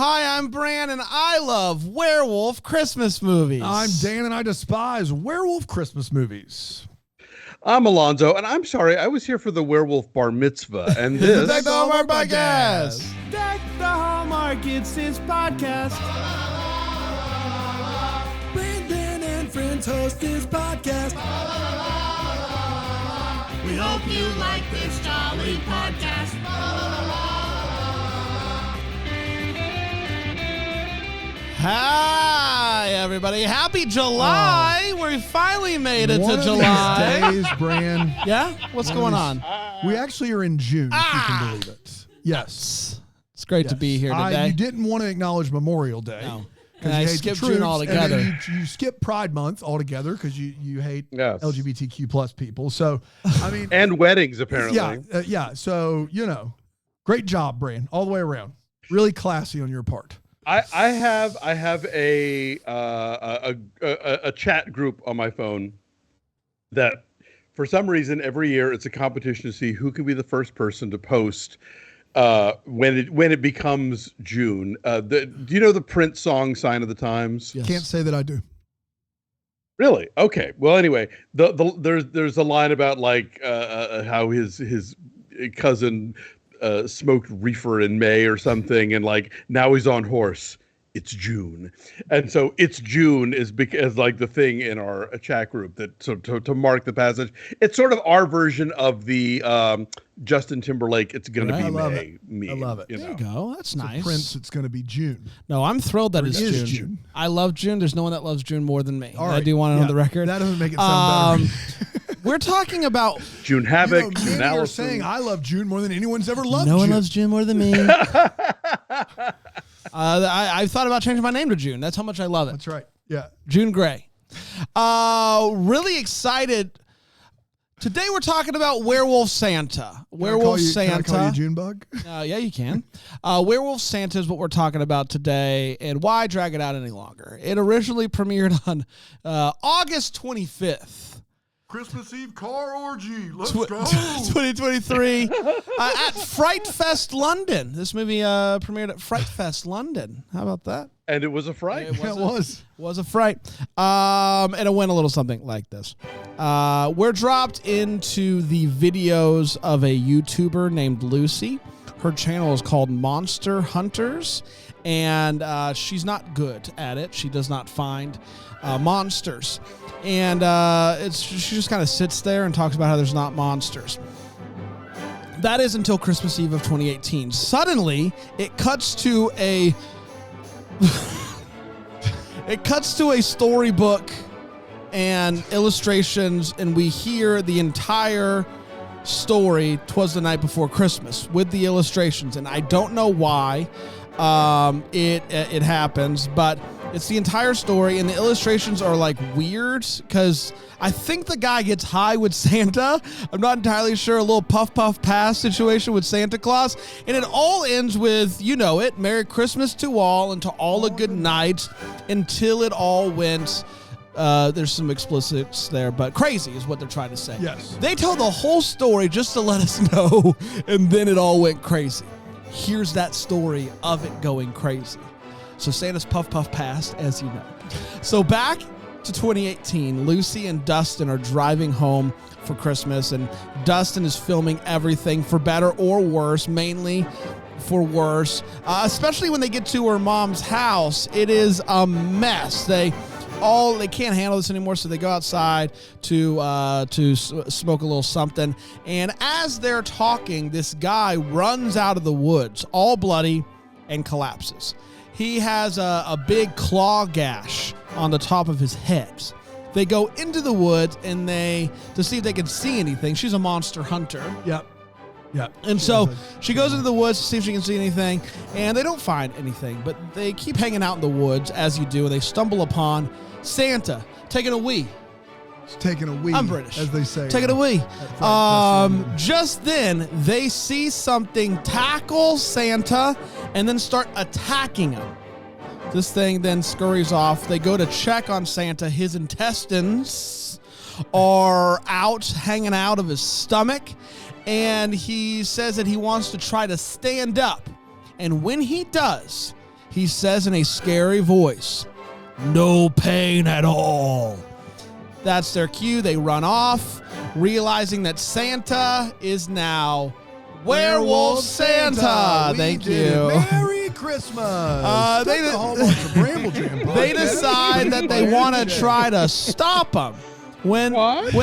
Hi, I'm Bran, and I love werewolf Christmas movies. I'm Dan, and I despise werewolf Christmas movies. I'm Alonso, and I'm sorry, I was here for the werewolf bar mitzvah, and this... Deck the Hallmark podcast. Deck the Hallmark, it's his podcast. Brandon and friends host his podcast. We hope you like this jolly podcast. Hi, everybody. Happy July. We finally made it One to of July. these days, Bran. Yeah? What's going on? We actually are in June, if you can believe it. Yes. It's great to be here today. You didn't want to acknowledge Memorial Day. No. Because And you I hate skipped the June troops, altogether. And then you skip Pride Month altogether because you hate Yes. LGBTQ plus people. So, I mean... and weddings, apparently. Yeah. So, great job, Bran, all the way around. Really classy on your part. I have a chat group on my phone that, for some reason, every year it's a competition to see who can be the first person to post when it becomes June. Do you know the Prince song "Sign of the Times"? Yes. Can't say that I do. Really? Okay. Well, anyway, there's a line about like how his cousin smoked reefer in May or something, and like now he's on horse. It's June, and so "It's June" is because like the thing in our chat group that to mark the passage. It's sort of our version of the Justin Timberlake "It's Gonna Be May" meme. I love it. There you go. That's nice. Prince, it's going to be June. No, I'm thrilled that Or it's it is June. June. I love June. There's no one that loves June more than me. All I right. do want it on the record. That doesn't make it sound better. We're talking about... June Havoc, Maybe June you're Allison. saying I love June more than anyone's ever loved No June. one loves June more than me. I thought about changing my name to June. That's how much I love it. That's right. Yeah. June Gray. Really excited. Today we're talking about Werewolf Santa. Werewolf Santa. Can I call you Junebug? Yeah, you can. Werewolf Santa is what we're talking about today, and why drag it out any longer? It originally premiered on August 25th. Christmas Eve car orgy. Let's 2023 at FrightFest London. This movie premiered at FrightFest London. How about that? And it was a fright. It was a fright. And it went a little something like this. We're dropped into the videos of a YouTuber named Lucy. Her channel is called Monster Hunters, and she's not good at it. She does not find monsters. And she just kind of sits there and talks about how there's not monsters. That is until Christmas Eve of 2018. Suddenly, it cuts to a storybook and illustrations, and we hear the entire story, "'Twas the Night Before Christmas," with the illustrations. And I don't know why it happens, but it's the entire story, and the illustrations are like weird because I think the guy gets high with Santa. I'm not entirely sure. A little puff puff pass situation with Santa Claus, and it all ends with, you know it, "Merry Christmas to all and to all a good night," until it all went. There's some explicits there, but crazy is what they're trying to say. Yes. They tell the whole story just to let us know, and then it all went crazy. Here's that story of it going crazy. So Santa's puff puff passed, as you know. So back to 2018, Lucy and Dustin are driving home for Christmas, and Dustin is filming everything for better or worse, mainly for worse, especially when they get to her mom's house. It is a mess. They can't handle this anymore, so they go outside to smoke a little something. And as they're talking, this guy runs out of the woods, all bloody, and collapses. He has a big claw gash on the top of his head. They go into the woods and to see if they can see anything. She's a monster hunter. Yep. And so she goes into the woods to see if she can see anything, and they don't find anything, but they keep hanging out in the woods, as you do, and they stumble upon Santa taking a wee. He's taking a wee. I'm British. As they say. Taking a wee. FrightFest. Just then, they see something tackle Santa and then start attacking him. This thing then scurries off. They go to check on Santa. His intestines are hanging out of his stomach, and he says that he wants to try to stand up. And when he does, he says in a scary voice, "No pain at all." That's their cue. They run off, realizing that Santa is now Werewolf Santa. Thank you. Merry Christmas. They That's a whole bunch of Bramble Jam podcast. They decide that they want to try to stop him. When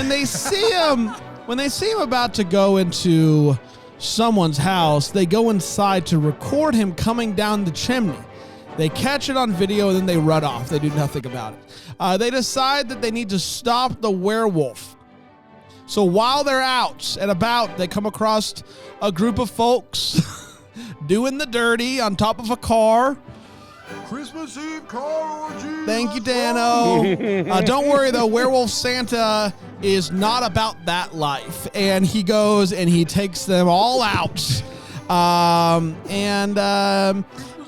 they see him about to go into someone's house, they go inside to record him coming down the chimney. They catch it on video and then they run off. They do nothing about it. They decide that they need to stop the werewolf. So while they're out and about, they come across a group of folks doing the dirty on top of a car. Christmas Eve car orgy. Thank you, Dano. Don't worry, though. Werewolf Santa is not about that life. And he goes and he takes them all out. Christmas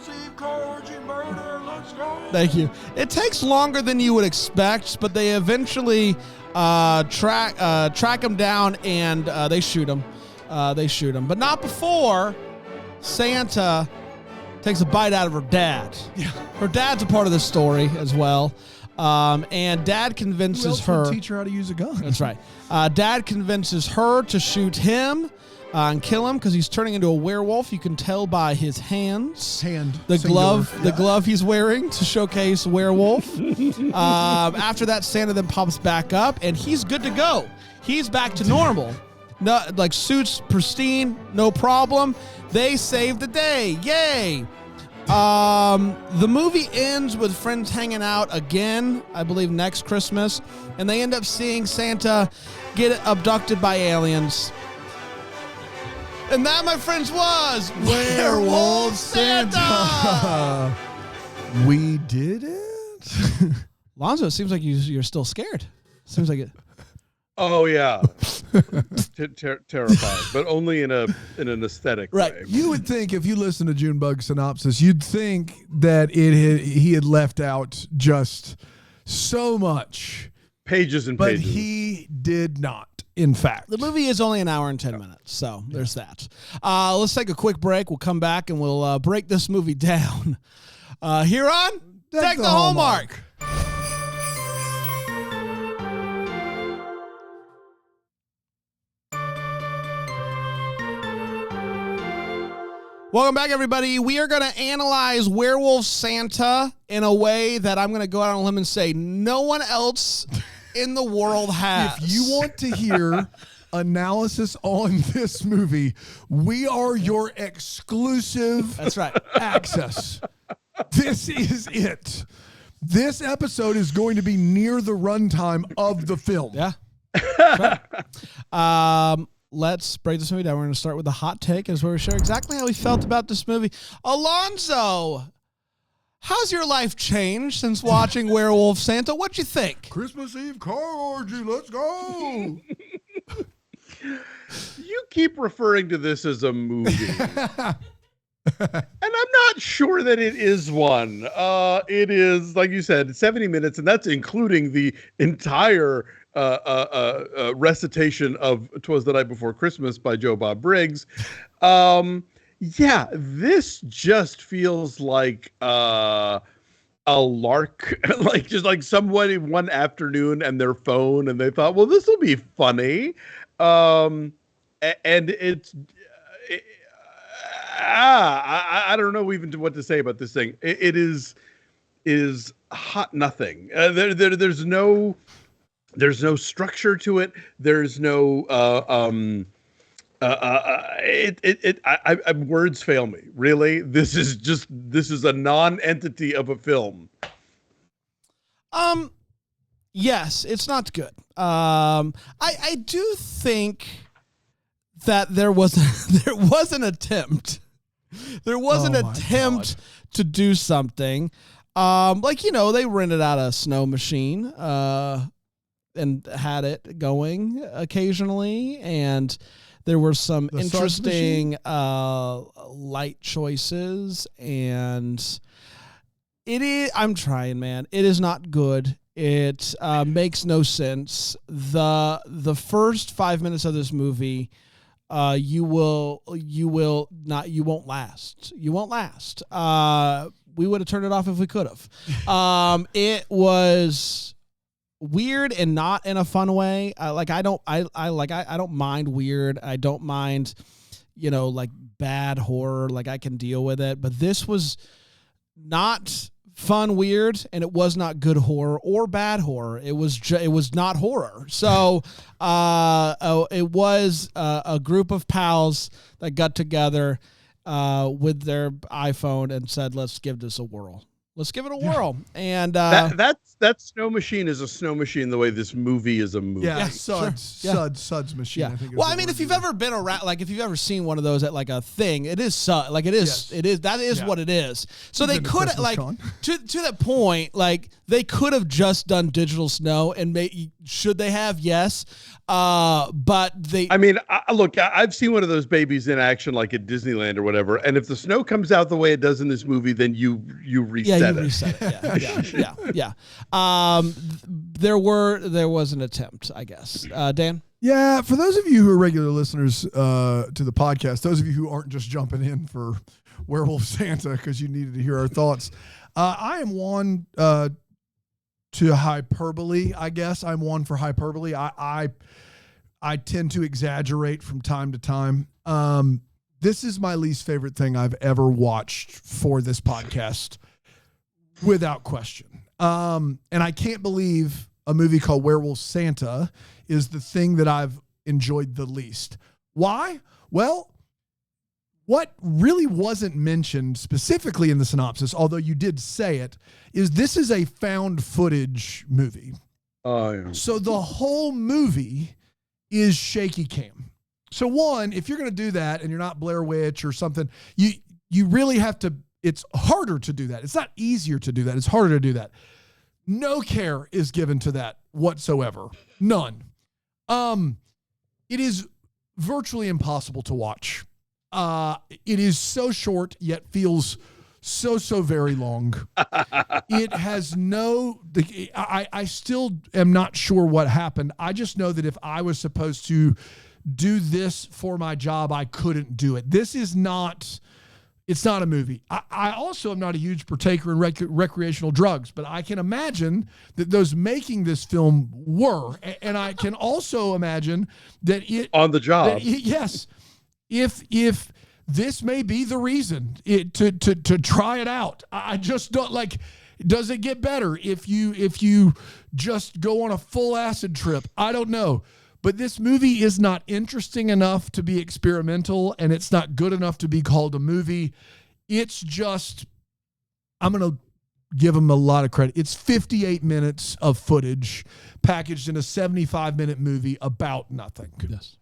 Eve car orgy murder. Let's go. Thank you. It takes longer than you would expect, but they eventually track him down and they shoot him. But not before Santa takes a bite out of her dad. Yeah. Her dad's a part of this story as well. And Dad convinces her. Teach her how to use a gun. That's right. Dad convinces her to shoot him and kill him because he's turning into a werewolf. You can tell by his hands. The glove he's wearing to showcase werewolf. After that, Santa then pops back up and he's good to go. He's back to normal. No, like suits pristine, no problem. They save the day. Yay. The movie ends with friends hanging out again, I believe next Christmas, and they end up seeing Santa get abducted by aliens. And that, my friends, was Werewolf Santa. We did it. Alonso, it seems like you're still scared. Seems like it. Oh yeah, terrified, but only in an aesthetic way. You would think if you listen to Junebug synopsis, you'd think that he had left out just so much pages and pages, but he did not. In fact, the movie is only an hour and 10 minutes, so there's that. Let's take a quick break. We'll come back and we'll break this movie down here on Deck the Hallmark. Welcome back, everybody. We are going to analyze Werewolf Santa in a way that I'm going to go out on a limb and say no one else in the world has. If you want to hear analysis on this movie, we are your exclusive access. This is it. This episode is going to be near the runtime of the film. Yeah. Let's break this movie down. We're going to start with the hot take, as where we share exactly how we felt about this movie. Alonso, how's your life changed since watching Werewolf Santa? What'd you think? Christmas Eve car orgy. Let's go. You keep referring to this as a movie. And I'm not sure that it is one. It is, like you said, 70 minutes, and that's including the entire recitation of "'Twas the Night Before Christmas" by Joe Bob Briggs. Yeah, this just feels like a lark, like just like somebody one afternoon and their phone, and they thought, well, this will be funny. And it's I don't know even what to say about this thing. It is hot nothing. There's no structure to it. There's no words fail me. Really, this is a non-entity of a film. Yes, it's not good. I do think that there was an attempt. There was an attempt to do something. Like, they rented out a snow machine and had it going occasionally, and there were some interesting light choices, and I'm trying, man. It is not good. It makes no sense. The first 5 minutes of this movie, you won't last. You won't last. we would have turned it off if we could have. It was weird and not in a fun way. I don't mind weird. I don't mind, like bad horror. Like I can deal with it, but this was not fun, weird, and it was not good horror or bad horror. It was not horror. So, it was a group of pals that got together with their iPhone and said, "Let's give this a whirl. Let's give it a whirl." And that snow machine is a snow machine the way this movie is a movie. Yeah, sure. Suds machine. Yeah. I think. Well, I mean, if you've ever been around, like if you've ever seen one of those at like a thing, it is like it is. Yes. It is that is what it is. So they could like to that point, like they could have just done digital snow, and should they have? Yes. But they. I mean, look, I've seen one of those babies in action, like at Disneyland or whatever. And if the snow comes out the way it does in this movie, then you reset it. Reset it. Yeah. There was an attempt, I guess. Dan? Yeah, for those of you who are regular listeners to the podcast, those of you who aren't just jumping in for Werewolf Santa because you needed to hear our thoughts, I am one to hyperbole, I guess. I'm one for hyperbole. I tend to exaggerate from time to time. This is my least favorite thing I've ever watched for this podcast, without question. And I can't believe a movie called Werewolf Santa is the thing that I've enjoyed the least. Why? Well, what really wasn't mentioned specifically in the synopsis, although you did say it, is this is a found footage movie. Oh, yeah. So the whole movie is shaky cam. So one, if you're going to do that and you're not Blair Witch or something, you really have to, it's harder to do that. It's not easier to do that. It's harder to do that. No care is given to that whatsoever. None. It is virtually impossible to watch. It is so short, yet feels so very long. It has I still am not sure what happened. I just know that if I was supposed to do this for my job, I couldn't do it. It's not a movie. I also am not a huge partaker in recreational drugs, but I can imagine that those making this film were, and I can also imagine that on the job. Yes. If this may be the reason to try it out. I just don't like, does it get better if you just go on a full acid trip? I don't know. But this movie is not interesting enough to be experimental, and it's not good enough to be called a movie. It's just, I'm going to give them a lot of credit. It's 58 minutes of footage packaged in a 75-minute movie about nothing. Yes.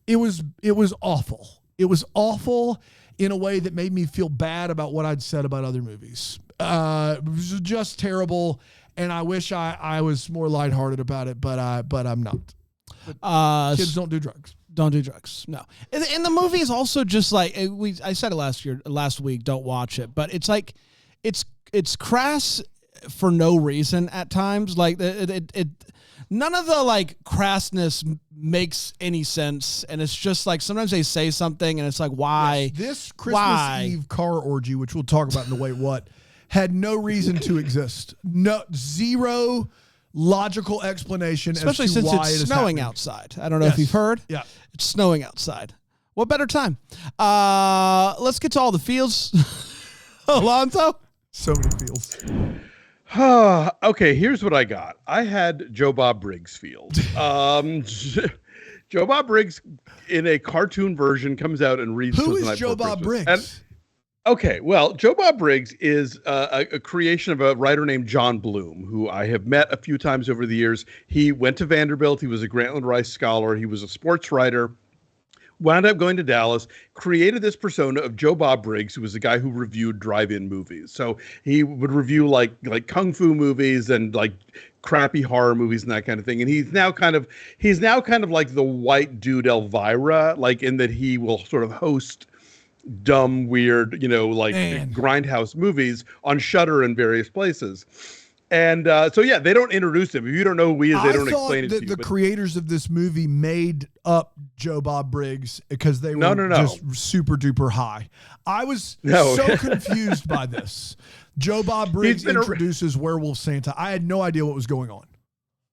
It was awful. It was awful in a way that made me feel bad about what I'd said about other movies. It was just terrible. And I wish I was more lighthearted about it, but I'm not. Kids don't do drugs. Don't do drugs. No. And the movie is also just like I said it last week. Don't watch it, but it's like it's crass for no reason at times. Like it none of the like crassness makes any sense, and it's just like sometimes they say something, and it's like why this Christmas Eve car orgy, which we'll talk about in the Wait What, had no reason to exist. No, zero logical explanation, especially as to since why it's it is snowing happening. outside. I don't know if you've heard. Yeah, it's snowing outside. What better time? Let's get to all the fields. Alonso, so many fields. Okay, here's what I got. I had Joe Bob Briggs field. Joe Bob Briggs in a cartoon version comes out and reads. Who is Joe Bob Briggs? Okay, well, Joe Bob Briggs is a creation of a writer named John Bloom, who I have met a few times over the years. He went to Vanderbilt. He was a Grantland Rice scholar. He was a sports writer. Wound up going to Dallas, created this persona of Joe Bob Briggs, who was a guy who reviewed drive-in movies. So he would review like kung fu movies and like crappy horror movies and that kind of thing. And he's now kind of like the white dude Elvira, like in that he will sort of host dumb, weird, like grindhouse movies on Shudder and various places. And so, yeah, they don't introduce him. If you don't know who he is, they don't explain it to you. The creators of this movie made up Joe Bob Briggs because they were just super duper high. I was so confused by this. Joe Bob Briggs introduces Werewolf Santa. I had no idea what was going on.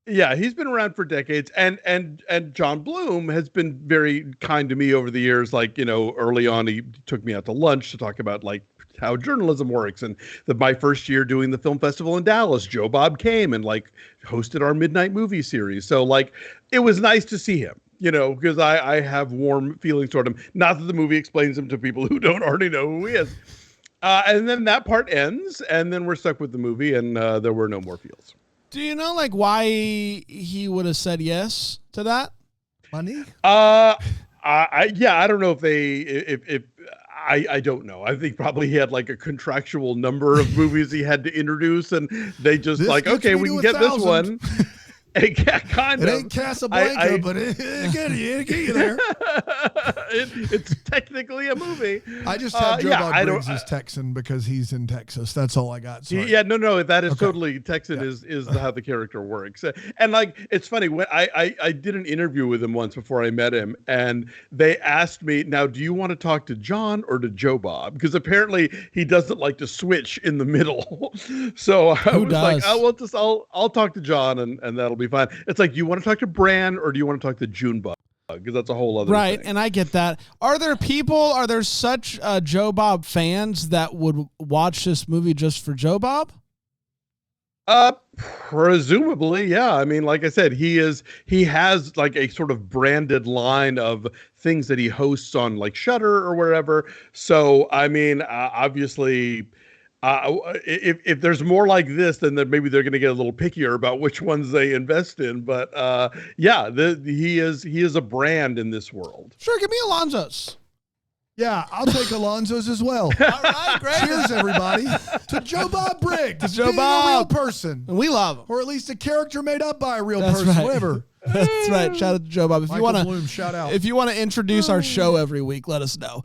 Yeah, he's been around for decades, and John Bloom has been very kind to me over the years. Like, you know, early on, he took me out to lunch to talk about like how journalism works. And my first year doing the film festival in Dallas, Joe Bob came and like hosted our midnight movie series. So like, it was nice to see him, you know, because I have warm feelings toward him. Not that the movie explains him to people who don't already know who he is. And then that part ends, and then we're stuck with the movie, and there were no more feels. Do you know like why he would have said yes to that? Money? I don't know if I don't know. I think probably he had like a contractual number of movies he had to introduce, and they just like, okay, we can get this one. Kind of. It ain't Casablanca, but it get you there. It's technically a movie. I just have Joe Bob Briggs as Texan because he's in Texas. That's all I got. Sorry. Yeah, no, that is totally Texan. Is how the character works. And like, it's funny when I did an interview with him once before I met him, and they asked me, now, do you want to talk to John or to Joe Bob? Because apparently he doesn't like to switch in the middle. So I was like, I'll talk to John, and that'll be fine. It's like, do you want to talk to Bran or do you want to talk to Junebug? Because that's a whole other thing. And I get that. Are there such Joe Bob fans that would watch this movie just for Joe Bob? Presumably, yeah. I mean, like I said, he has like a sort of branded line of things that he hosts on like Shudder or wherever. So, I mean, obviously, if there's more like this, then maybe they're going to get a little pickier about which ones they invest in. But he is a brand in this world. Sure, give me Alonso's. Yeah, I'll take Alonso's as well. All right, great. Cheers, everybody, to Joe Bob Briggs, Joe Bob, a real person, and we love him, or at least a character made up by a real person. Right. Whatever. That's right. Shout out to Joe Bob. Shout out. If you want to introduce our show every week, let us know.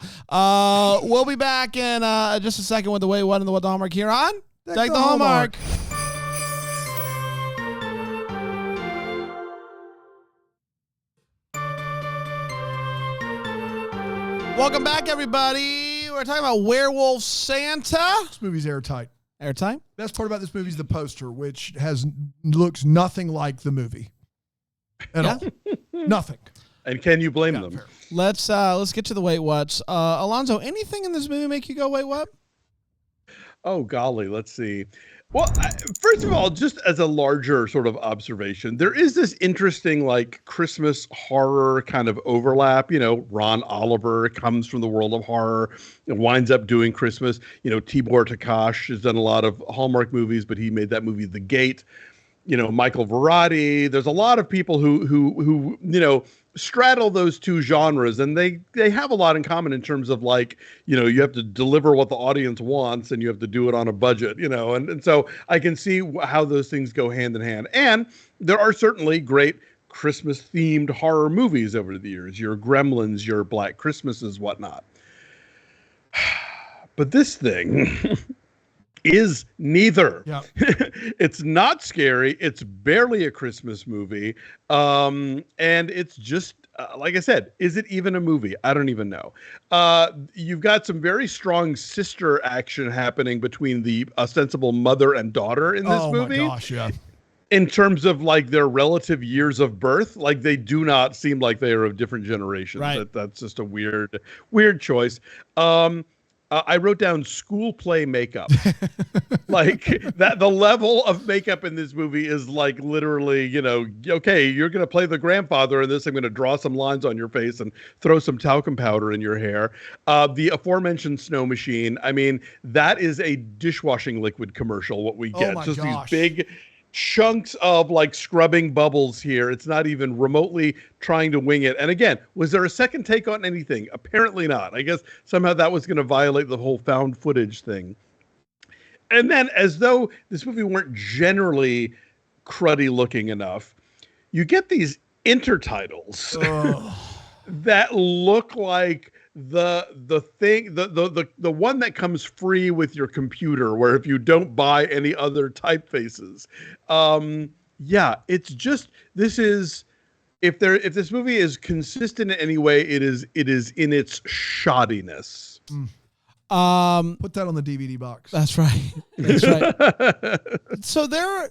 We'll be back in just a second with the Wait What and the What the Hallmark here on Deck the Hallmark. Welcome back, everybody. We're talking about Werewolf Santa. This movie's airtight. Airtime? Best part about this movie is the poster, which looks nothing like the movie at all. Nothing. And can you blame them? Fair. Let's get to the wait whats. Alonso, anything in this movie make you go wait what? Oh golly, let's see. Well, first of all, just as a larger sort of observation, there is this interesting like Christmas horror kind of overlap. You know, Ron Oliver comes from the world of horror and winds up doing Christmas. You know, Tibor Takash has done a lot of Hallmark movies, but he made that movie The Gate. You know, Michael Verratti. There's a lot of people who you know, straddle those two genres, and they have a lot in common in terms of like, you know, you have to deliver what the audience wants and you have to do it on a budget, you know, and so I can see how those things go hand in hand. And there are certainly great Christmas themed horror movies over the years, your Gremlins, your Black Christmases, whatnot. But this thing is neither. Yeah. It's not scary. It's barely a Christmas movie. And it's just, like I said, is it even a movie? I don't even know. You've got some very strong sister action happening between the ostensible mother and daughter in this movie. Oh my gosh, yeah. In terms of like their relative years of birth, like they do not seem like they are of different generations. Right. That's just a weird choice. I wrote down school play makeup. Like that, the level of makeup in this movie is like literally, you know, okay, you're going to play the grandfather in this. I'm going to draw some lines on your face and throw some talcum powder in your hair. The aforementioned snow machine. I mean, that is a dishwashing liquid commercial. What we get, just gosh. these big chunks of like scrubbing bubbles here. It's not even remotely trying to wing it. And again, was there a second take on anything? Apparently not. I guess somehow that was going to violate the whole found footage thing. And then, as though this movie weren't generally cruddy looking enough, you get these intertitles that look like the one that comes free with your computer, where if you don't buy any other typefaces, it's just, this is, if this movie is consistent in any way, it is in its shoddiness. Put that on the DVD box. That's right. That's right. So they're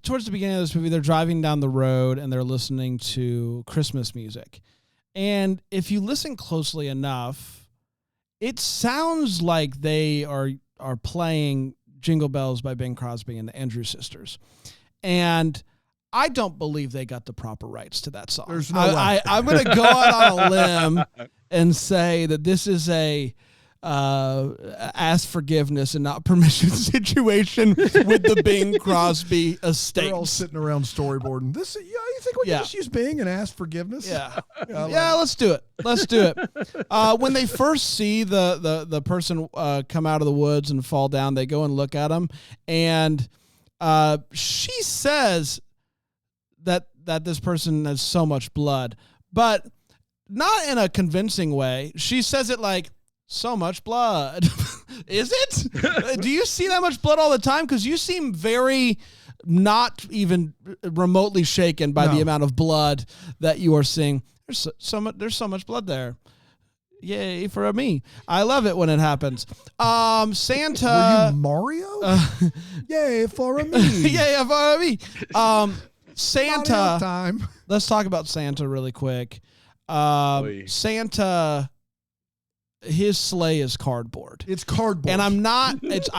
towards the beginning of this movie, they're driving down the road and they're listening to Christmas music. And if you listen closely enough, it sounds like they are playing Jingle Bells by Bing Crosby and the Andrews Sisters. And I don't believe they got the proper rights to that song. There's no way. I'm going to go out on a limb and say that this is a ask forgiveness and not permission situation with the Bing Crosby estate. They're all sitting around storyboarding. You think we can just use Bing and ask forgiveness? Yeah. Let's do it. Let's do it. When they first see the person come out of the woods and fall down, they go and look at him, and she says that this person has so much blood, but not in a convincing way. She says it like, so much blood. Is it? Do you see that much blood all the time? Because you seem very not even remotely shaken by the amount of blood that you are seeing. There's so much blood there. Yay for me. I love it when it happens. Santa. Were you Mario? Yay for me. Yay for me. Santa. Mario time. Let's talk about Santa really quick. Santa, his sleigh is cardboard. It's cardboard. And I'm not it's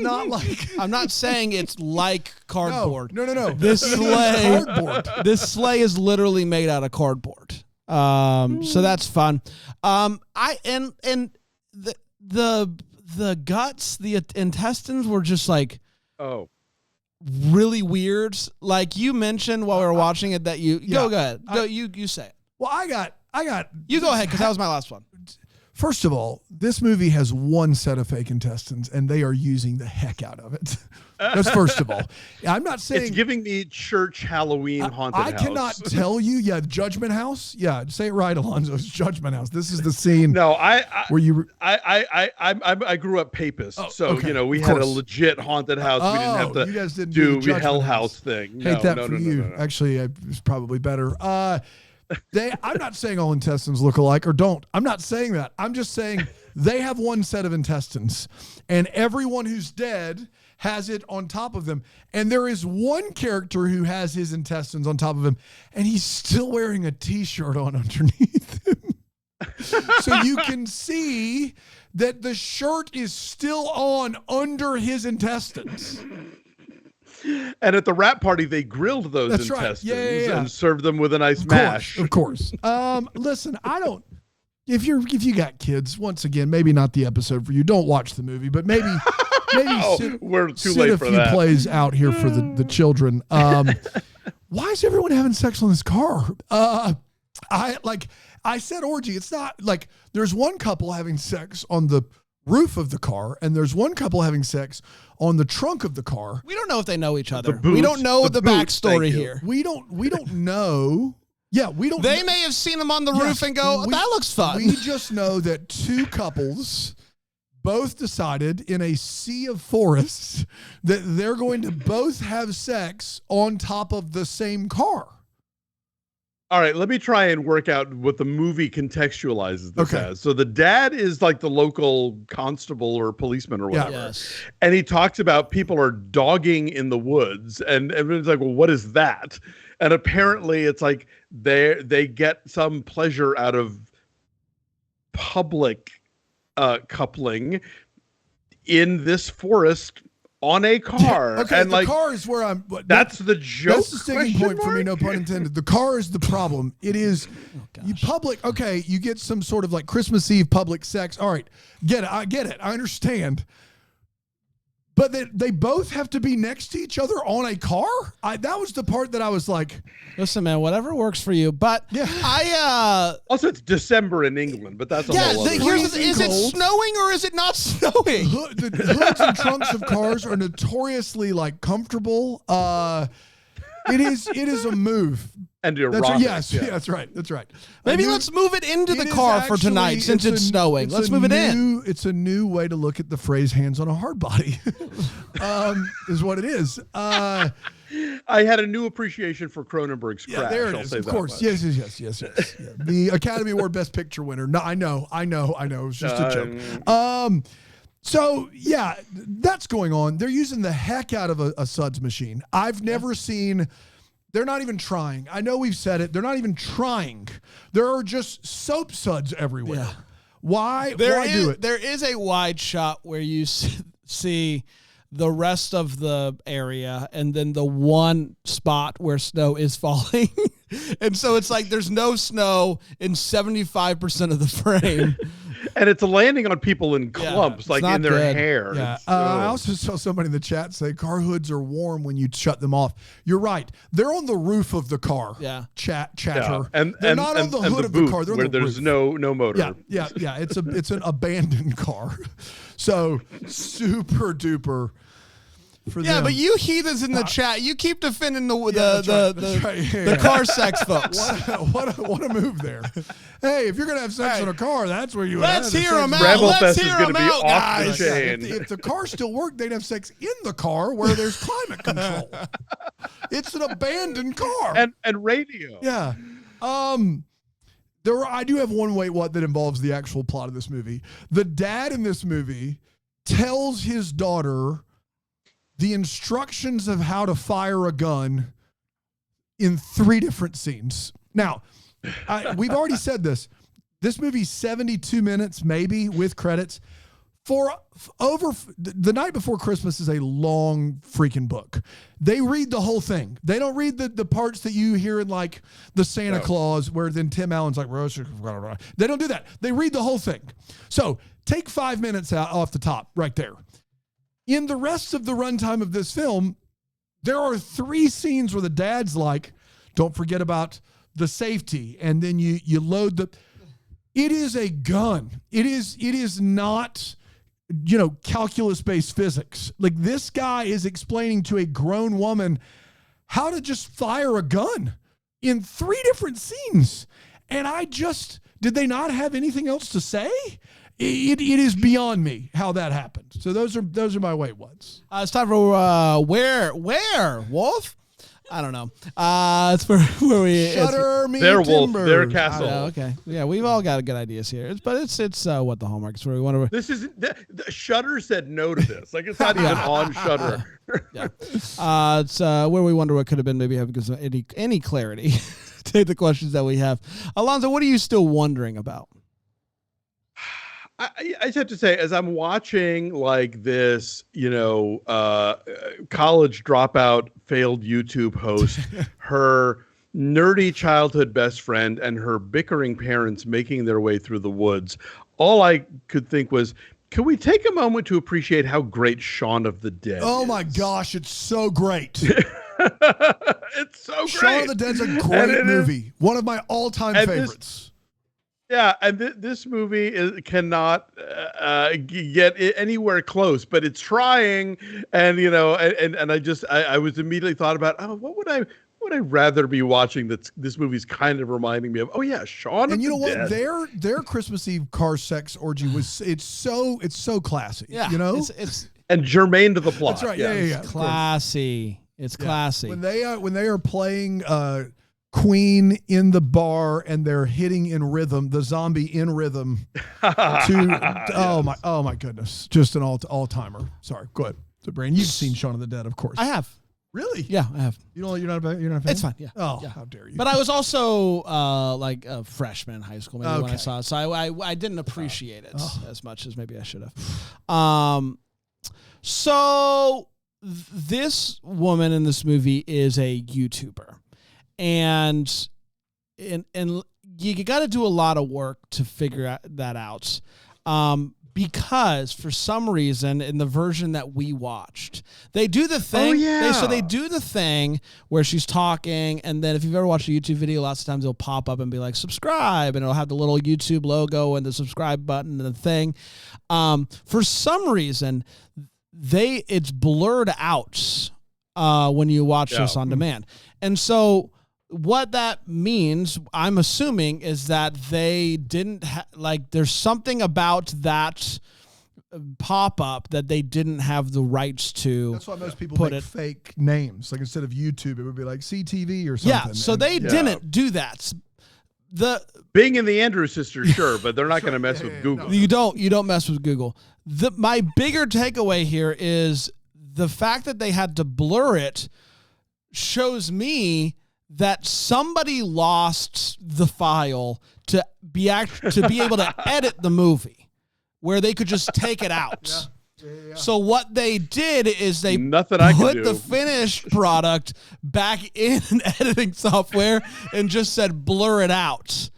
not like I'm not saying it's like cardboard. No. This sleigh is literally made out of cardboard. So that's fun. The guts, the intestines were just like really weird. Like you mentioned while we were watching it that go ahead. You say it. Well, I got you go ahead, because that was my last one. First of all, this movie has one set of fake intestines, and they are using the heck out of it. That's first of all. I'm not saying it's giving me church Halloween haunted house. I cannot tell you. Yeah, Judgment House. Yeah, say it right, Alonso. It's Judgment House. This is the scene. No, where you. I grew up Papist, so okay, we had a legit haunted house. We didn't have to. You guys didn't do the Hell House thing. Hate that for you. No. Actually, it's probably better. I'm not saying all intestines look alike or don't. I'm not saying that. I'm just saying they have one set of intestines, and everyone who's dead has it on top of them. And there is one character who has his intestines on top of him, and he's still wearing a T-shirt on underneath him. So you can see that the shirt is still on under his intestines. And at the wrap party, they grilled those intestines and served them with a nice mash. Of course. Listen, I don't. If you got kids, once again, maybe not the episode for you. Don't watch the movie, but maybe we're too sit late a for few that. plays out here for the children. Why is everyone having sex on this car? I said orgy. It's not like there's one couple having sex on the roof of the car, and there's one couple having sex on the trunk of the car. We don't know if they know each other. We don't know the backstory here. We don't know. Yeah, we don't. They may have seen them on the roof and go, that looks fun. We just know that two couples both decided in a sea of forests that they're going to both have sex on top of the same car. All right, let me try and work out what the movie contextualizes this as. So the dad is like the local constable or policeman or whatever. Yes. And he talks about people are dogging in the woods. And everyone's like, well, what is that? And apparently it's like they get some pleasure out of public coupling in this forest on a car. Okay, and the car is where I'm. That's the joke. That's the sticking point for me. No pun intended. The car is the problem. It is you public. Okay, you get some sort of like Christmas Eve public sex. All right, get it. I get it. I understand. But they both have to be next to each other on a car. That was the part that I was like, listen, man, whatever works for you. But also it's December in England, but that's a whole other. Is it snowing or is it not snowing? The hoods and trunks of cars are notoriously like comfortable. It is a move. And That's erotic. right. Yes, yeah. that's right. That's right. Maybe let's move it into the It is car for actually- tonight since it's snowing. Let's move it in. It's a new way to look at the phrase "hands on a hard body," is what it is. I had a new appreciation for Cronenberg's Crash. Yeah, there it I'll is. say Of that course. much. Yes. Yeah. The Academy Award Best Picture winner. No, I know. It was just a joke. So yeah, that's going on. They're using the heck out of a suds machine. I've never seen. They're not even trying. I know we've said it. They're not even trying. There are just soap suds everywhere. Yeah. Why do it? There is a wide shot where you see the rest of the area and then the one spot where snow is falling. And so it's like there's no snow in 75% of the frame. And it's landing on people in clumps, like in their good. hair. Yeah. I also saw somebody in the chat say car hoods are warm when you shut them off. You're right. They're on the roof of the car. Yeah. Chatter. Yeah. And they're not on the hood of the boot car. They're on where the there's roof. no motor. Yeah. It's an abandoned car. So super duper for them. Yeah, but you heathens in the chat, you keep defending the Yeah. car sex folks. What a move there. Hey, if you're gonna have sex in a car, that's where you. Let's hear them out. Rebel Let's Fest hear is going to them be out, off the guys. chain. If the car still worked, they'd have sex in the car where there's climate control. It's an abandoned car. And radio. Yeah. I do have one what that involves the actual plot of this movie. The dad in this movie tells his daughter the instructions of how to fire a gun in 3 different scenes. Now, we've already said this. This movie's 72 minutes, maybe, with credits. The Night Before Christmas is a long freaking book. They read the whole thing. They don't read the parts that you hear in like the Santa Claus, where then Tim Allen's like, they don't do that. They read the whole thing. So take 5 minutes out off the top right there. In the rest of the runtime of this film, there are 3 scenes where the dad's like, don't forget about the safety. And then you load it is a gun. It is not, calculus-based physics. Like, this guy is explaining to a grown woman how to just fire a gun in 3 different scenes. And did they not have anything else to say? It is beyond me how that happened. So those are my wait whats. It's time for Werewolf? I don't know. It's where we Shudder me Werewolf, timbers. their castle. Okay. Yeah, we've all got good ideas here. It's what the hallmark is where we want to. This is Shudder said no to this. Like, it's not even on Shudder. Yeah. It's where we wonder what could have been. Maybe have because of any clarity to the questions that we have. Alonso, what are you still wondering about? I just have to say, as I'm watching like this, college dropout failed YouTube host, her nerdy childhood best friend, and her bickering parents making their way through the woods, all I could think was, can we take a moment to appreciate how great Shaun of the Dead is? My gosh, it's so great. It's so great. Shaun of the Dead's a great movie. One of my all-time favorites. And this movie cannot get anywhere close, but it's trying. And I was immediately thought about, what would I rather be watching? This movie's kind of reminding me of. Oh yeah, Shaun of the Dead. And you know what? Their Christmas Eve car sex orgy was it's so classy. Yeah, it's and germane to the plot. That's right. Yeah. It's classy. It's classy. When they are playing Queen in the bar and they're hitting in rhythm, the zombie in rhythm. Oh my goodness, just an all-timer. Sorry, go ahead. So, Brian, you've seen Shaun of the Dead, of course. I have. Really? Yeah, I have. You're not a fan? It's fine. Yeah. Oh, yeah. how dare you? But I was also like a freshman in high school maybe when I saw it, so I didn't appreciate it as much as maybe I should have. So this woman in this movie is a YouTuber. And you got to do a lot of work to figure that out, because for some reason in the version that we watched, they do the thing. Oh, yeah. They do the thing where she's talking, and then if you've ever watched a YouTube video, lots of times it'll pop up and be like subscribe, and it'll have the little YouTube logo and the subscribe button and the thing. For some reason, it's blurred out when you watch this on demand, and so. what that means, I'm assuming, is that they didn't there's something about that pop-up that they didn't have the rights to. That's why most people make fake names. Like instead of YouTube, it would be like CTV or something. Yeah, so they didn't do that. Bing and the Andrews sisters, sure, but they're not going to mess with Google. No. You don't mess with Google. My bigger takeaway here is the fact that they had to blur it shows me that somebody lost the file to be able to edit the movie, where they could just take it out. Yeah. So what they did is they put the finished product back in editing software and just said blur it out.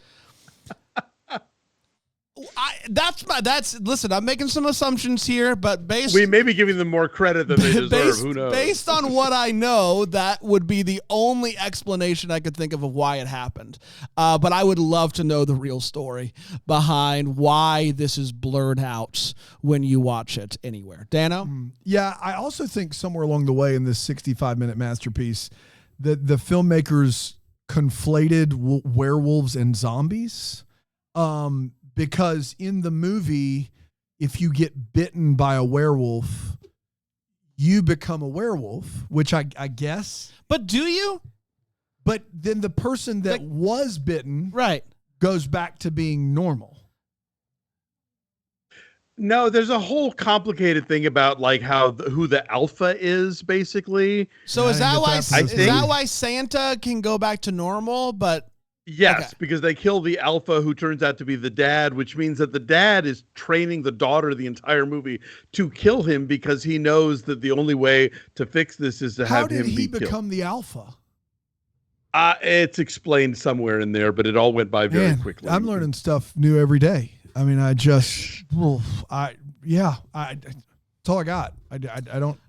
Listen, I'm making some assumptions here, but we may be giving them more credit than they deserve. Who knows? Based on what I know, that would be the only explanation I could think of why it happened. But I would love to know the real story behind why this is blurred out when you watch it anywhere. Dano? Yeah, I also think somewhere along the way in this 65-minute masterpiece, that the filmmakers conflated werewolves and zombies. Because in the movie, if you get bitten by a werewolf, you become a werewolf, which I guess. But do you? But then the person that was bitten goes back to being normal. No, there's a whole complicated thing about like who the alpha is, basically. So is that why Santa can go back to normal, but... Yes, because they kill the alpha who turns out to be the dad, which means that the dad is training the daughter the entire movie to kill him because he knows that the only way to fix this is to have him be killed. How did he become the alpha? It's explained somewhere in there, but it all went by very quickly. I'm learning stuff new every day. I mean, that's all I got. I don't.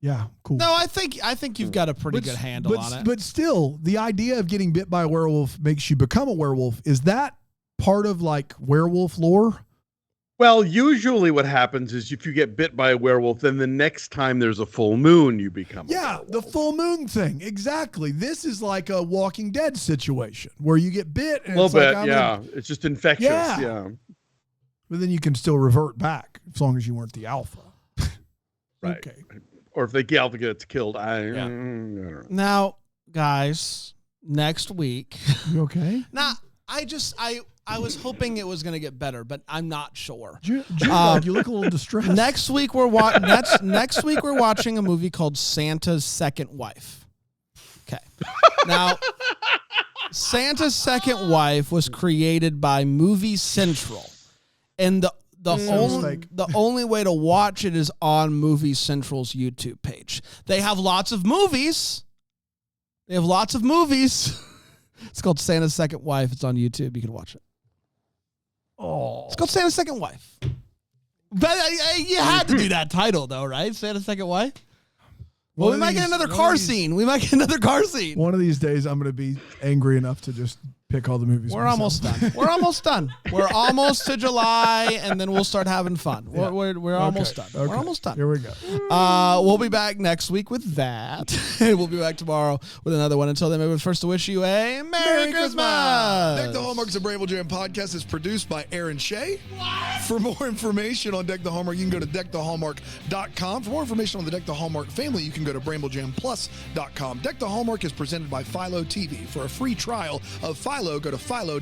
Yeah, cool. No, I think you've got a pretty good handle on it. But still, the idea of getting bit by a werewolf makes you become a werewolf. Is that part of like werewolf lore? Well, usually what happens is if you get bit by a werewolf, then the next time there's a full moon, you become a werewolf. The full moon thing. Exactly. This is like a Walking Dead situation where you get bit. And it's just infectious. Yeah. But then you can still revert back as long as you weren't the alpha. Right. Okay. Or if the alpha gets killed, I don't know. Now, guys, next week. You okay? Now, I was hoping it was going to get better, but I'm not sure. You look a little distressed. Next week we're watching a movie called Santa's Second Wife. Okay. Now, Santa's Second Wife was created by Movie Central, and the only way to watch it is on Movie Central's YouTube page. They have lots of movies. It's called Santa's Second Wife. It's on YouTube. You can watch it. Oh, it's called Santa's Second Wife. But you had to do that title, though, right? Santa's Second Wife. Well, we might get another car scene. One of these days, I'm going to be angry enough to just pick all the movies. We're almost done. We're almost to July, and then we'll start having fun. We're almost done. Okay. We're almost done. Here we go. We'll be back next week with that. We'll be back tomorrow with another one. Until then, maybe first to wish you a Merry Christmas. Deck the Hallmark's a Bramble Jam podcast is produced by Aaron Shea. For more information on Deck the Hallmark, you can go to deckthehallmark.com. For more information on the Deck the Hallmark family, you can go to BrambleJamPlus.com. Deck the Hallmark is presented by Philo TV. For a free trial of Philo, go to philo.tv/DTH.